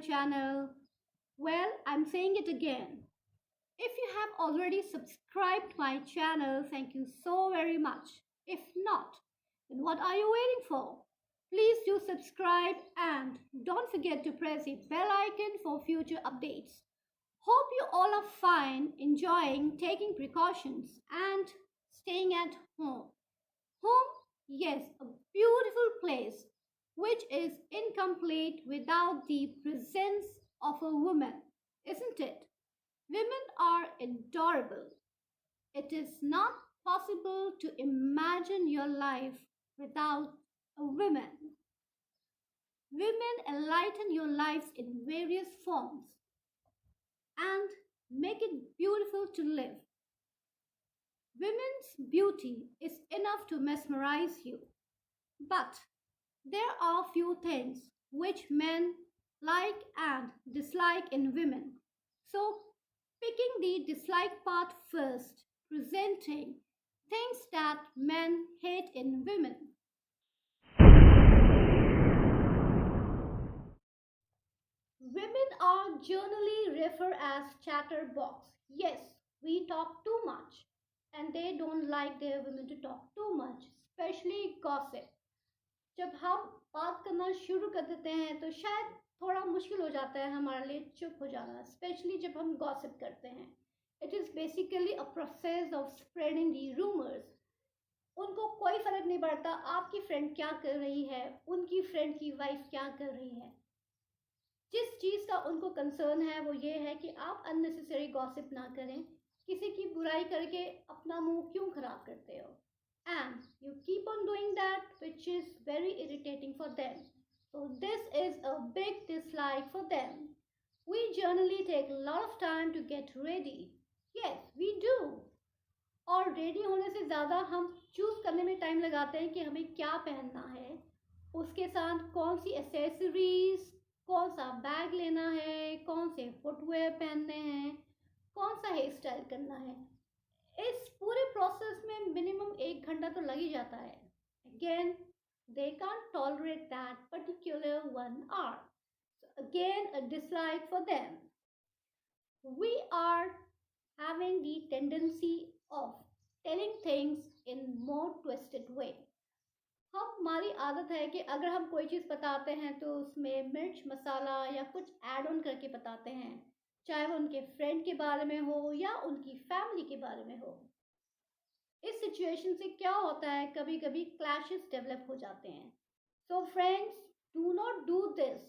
channel. Well, I'm saying it again. If you have already subscribed my channel, thank you so very much. If not, then what are you waiting for? Please do subscribe and don't forget to press the bell icon for future updates. Hope you all are fine, enjoying taking precautions and staying at home. Home, yes, a beautiful place which is incomplete without the presence of a woman, isn't it? Women are adorable. It is not possible to imagine your life without a woman. Women enlighten your lives in various forms and make it beautiful to live. Women's beauty is enough to mesmerize you, but there are few things which men like and dislike in women. So, picking the dislike part first, presenting things that men hate in women. Women are generally referred as chatterbox. Yes, we talk too much, and they don't like their women to talk too much, especially gossip. जब हम बात करना शुरू कर देते हैं तो शायद थोड़ा मुश्किल हो जाता है हमारे लिए चुप हो जाना, स्पेशली जब हम गॉसिप करते हैं. It is basically a process of spreading the rumours. उनको कोई फर्क नहीं पड़ता आपकी फ्रेंड क्या कर रही है, उनकी फ्रेंड की वाइफ क्या कर रही है. जिस चीज़ का उनको कंसर्न है वो ये है कि आप अननेसेसरी गॉसिप ना करें. किसी की बुराई करके अपना मुंह क्यों खराब करते हो, and you keep on doing that, which is very irritating for them. So this is a big dislike for them. We generally take a lot of time to get ready. Yes, we do. और ready होने से ज़्यादा हम choose करने में time लगाते हैं कि हमें क्या पहनना है, उसके साथ कौन सी एसेसरीज, कौन सा बैग लेना है, कौन से फुटवेयर पहनने हैं, कौन सा हेयर स्टाइल करना है. इस पूरे प्रोसेस में मिनिमम 1 घंटा तो लग ही जाता है. Again they can't tolerate that particular 1 hour. Again a dislike for them. We are having the tendency of telling things in more twisted way. हमारी आदत है कि अगर हम कोई चीज़ बताते हैं तो उसमें मिर्च मसाला या कुछ ऐड ऑन करके बताते हैं, चाहे वो उनके फ्रेंड के बारे में हो या उनकी फैमिली के बारे में हो. इस सिचुएशन से क्या होता है, कभी कभी क्लैशेस डेवलप हो जाते हैं. So friends, do not do this.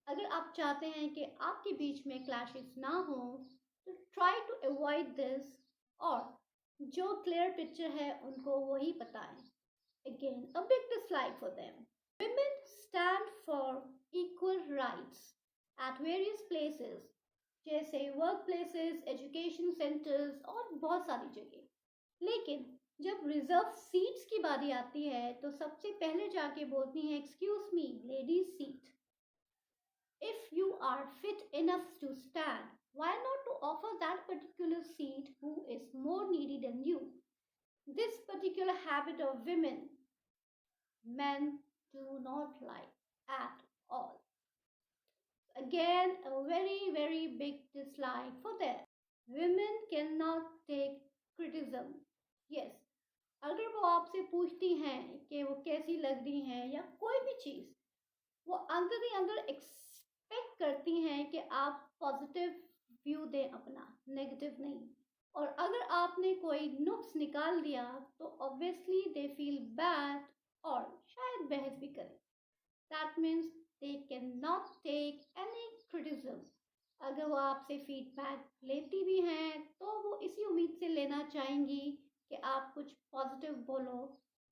अगर आप चाहते हैं कि आपके बीच में क्लैशेस ना हो तो ट्राई टू अवॉइड दिस, और जो क्लियर पिक्चर है उनको वही बताएं. Again, a big dislike for them. Women stand for equal rights at various places, जैसे वर्क प्लेसेस, एजुकेशन सेंटर्स और बहुत सारी जगह. लेकिन जब रिजर्व सीट्स की बारी आती है तो सबसे पहले जाके बोलती हैं, excuse me, ladies seat. If you are fit enough to stand, why not to offer that particular seat who is more needy than you? This particular habit of women, men do not like at all. Again, a very, very big dislike for them. Women cannot take criticism. Yes, अगर वो आपसे पूछती हैं कि वो कैसी लग रही हैं या कोई भी चीज़, वो अंदर ही अंदर एक्सपेक्ट करती हैं कि आप पॉजिटिव व्यू दें अपना, नेगेटिव नहीं. और अगर आपने कोई नुक्स निकाल दिया तो ऑब्वियसली दे फील बैड और शायद बहस भी करें. That means they can not take any criticism. अगर वो आपसे फीडबैक लेती भी हैं तो वो इसी उम्मीद से लेना चाहेंगी कि आप कुछ पॉजिटिव बोलो,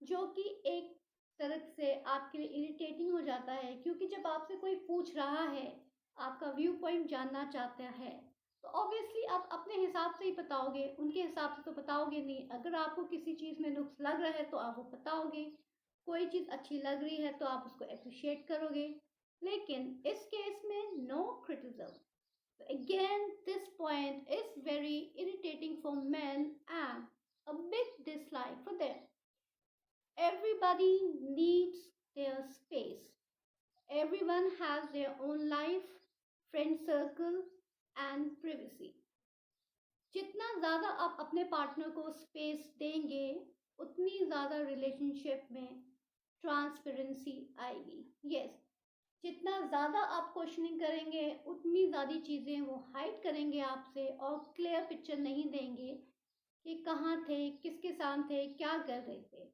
जो कि एक तरह से आपके लिए इरिटेटिंग हो जाता है, क्योंकि जब आपसे कोई पूछ रहा है, आपका व्यू पॉइंट जानना चाहता है, तो ऑब्वियसली आप अपने हिसाब से ही बताओगे, उनके हिसाब से तो बताओगे नहीं. अगर आपको किसी चीज़ में नुक्स लग रहा है तो आप वो बताओगे, कोई चीज़ अच्छी लग रही है तो आप उसको अप्रिशिएट करोगे. लेकिन इस केस में no criticism. Again, this point is very irritating for men and a big dislike for them. Everybody needs their space. Everyone has their own life, friend circle and privacy. जितना ज़्यादा आप अपने partner को space देंगे, उतनी ज़्यादा relationship में transparency आएगी। यस, जितना ज़्यादा आप क्वेश्चनिंग करेंगे, उतनी ज़्यादा चीज़ें वो हाइड करेंगे आपसे और क्लियर पिक्चर नहीं देंगे कि कहाँ थे, किसके साथ थे, क्या कर रहे थे।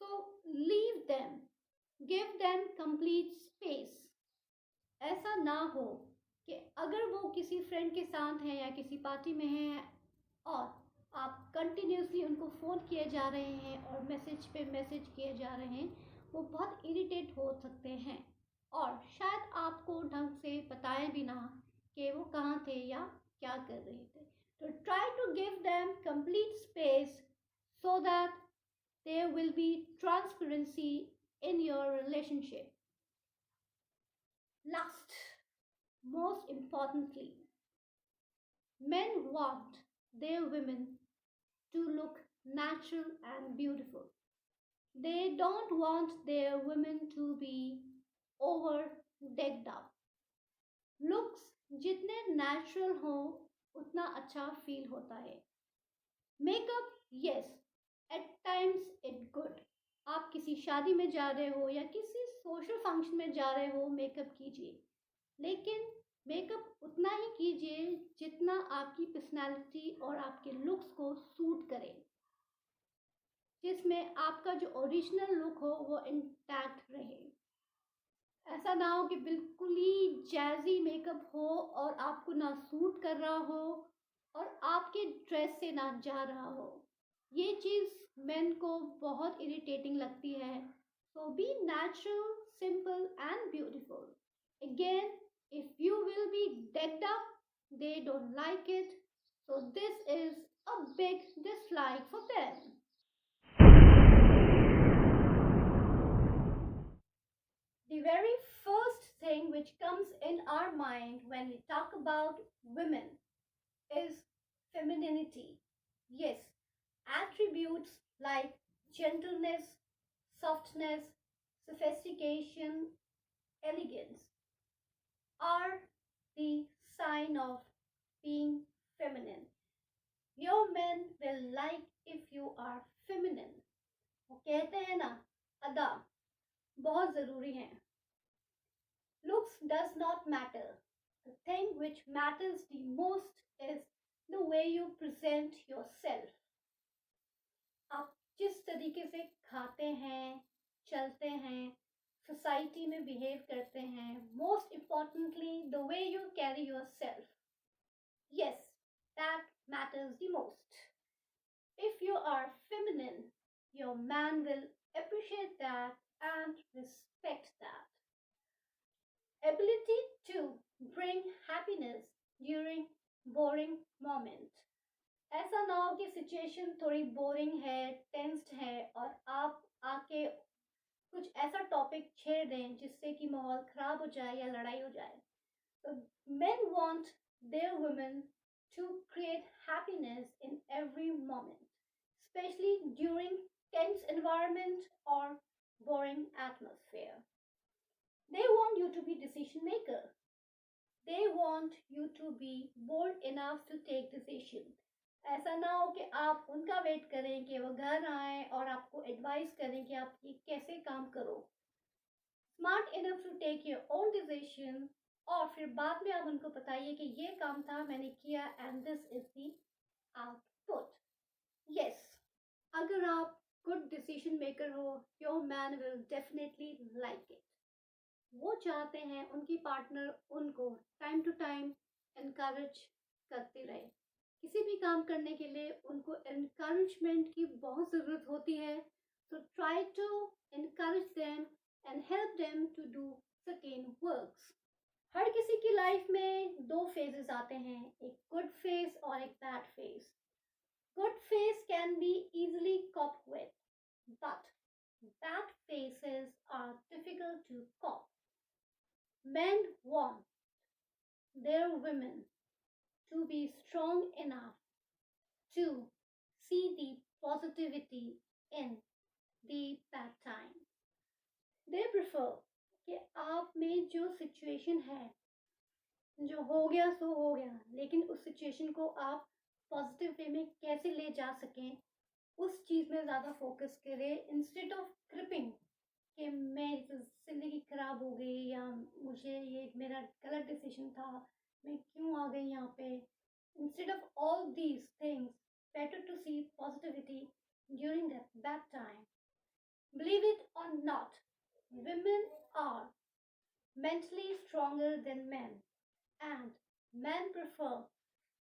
तो leave them, give them complete space. ऐसा ना हो कि अगर वो किसी फ्रेंड के साथ हैं या किसी पार्टी में हैं और आप कंटिन्यूसली उनको फ़ोन किए जा रहे हैं और मैसेज पे मैसेज किए जा रहे हैं, वो बहुत इरिटेट हो सकते हैं और शायद आपको ढंग से बताएं भी ना कि वो कहाँ थे या क्या कर रहे थे। तो try to give them complete space so that there will be transparency in your relationship. Last, most importantly, men want their women to look natural and beautiful. They don't want their women to be over decked up. Looks जितने natural हो उतना अच्छा feel होता है। Makeup, yes, at times it good. आप किसी शादी में जा रहे हो या किसी सोशल फंक्शन में जा रहे हो, मेकअप कीजिए, लेकिन मेकअप उतना ही कीजिए जितना आपकी पर्सनैलिटी और आपके लुक्स को सूट करे, जिसमें आपका जो ओरिजिनल लुक हो वो इंटैक्ट रहे। ऐसा ना हो कि बिल्कुल ही जैजी मेकअप हो और आपको ना सूट कर रहा हो और आपके ड्रेस से ना जा रहा हो। ये चीज़ मेन को बहुत इरिटेटिंग लगती है। So be natural, simple and beautiful. Again, if you will be decked up, they don't like it. So this is a big dislike for them. The very first thing which comes in our mind when we talk about women is femininity. Yes, attributes like gentleness, softness, sophistication, elegance are the sign of being feminine. Your men will like if you are feminine. वो कहते हैं ना, अदा बहुत ज़रूरी है। Looks does not matter. The thing which matters the most is the way you present yourself. आप जिस तरीके से खाते हैं, चलते हैं, सोसाइटी में बिहेव करते हैं, most importantly the way you carry yourself. Yes, that matters the most. If you are feminine, your man will appreciate that and respect that. Ability to bring happiness during boring moment. ऐसा ना हो कि situation थोड़ी boring है, tensed है और आप आके कुछ ऐसा टॉपिक छेड़ दें जिससे कि माहौल खराब हो जाए या लड़ाई हो जाए। तो men want their women to create happiness in every moment, especially during tense environment or boring atmosphere. They want you to be decision maker. They want you to be bold enough to take decision. ऐसा ना हो कि आप उनका wait करें कि वो घर आए और आपको एडवाइस करें कि आप ये कैसे काम करो। Smart enough to take your own decision और फिर बाद में आप उनको बताइए कि ये काम था, मैंने किया and this is the output. Yes, अगर आप गुड डिसीजन मेकर हो, your man will definitely like it. वो चाहते हैं उनकी पार्टनर उनको टाइम टू टाइम इनकरेज करते रहे। किसी भी काम करने के लिए उनको इनकरेजमेंट की बहुत ज़रूरत होती है। So try to encourage them and help them to do certain works. हर किसी की लाइफ में दो फेजेस आते हैं, एक गुड फेज और एक bad phase. Good phase can be easily cope with, but bad phases are difficult to cope. Men want their women to be strong enough to see the positivity in the bad time. They prefer कि आप में जो situation है, जो हो गया सो हो गया, लेकिन उस सिचुएशन को आप पॉजिटिव वे में कैसे ले जा सकें, उस चीज़ में ज़्यादा फोकस करें इंस्टेड ऑफ क्रिपिंग कि मेरी तो ज़िंदगी ख़राब हो गई या मुझे ये मेरा गलत डिसीजन था, मैं क्यों आ गई यहाँ पे। Instead of all these things, better to see positivity during that bad time. Believe it or not, women are mentally stronger than men, and men prefer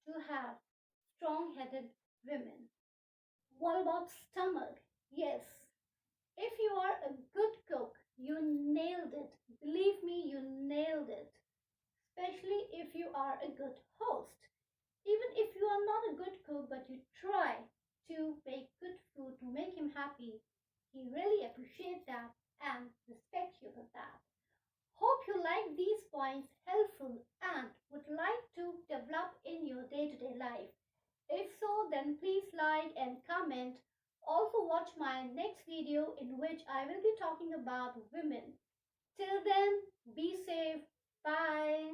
to have strong headed women. What about stomach? Yes, if you are a good cook, you nailed it. Believe me, you nailed it. Especially if you are a good host. Even if you are not a good cook, but you try to make good food to make him happy, he really appreciates that and respects you for that. Hope you like these points helpful and would like to develop in your day-to-day life. If so, then please like and comment. Also watch my next video in which I will be talking about women. Till then, be safe. Bye.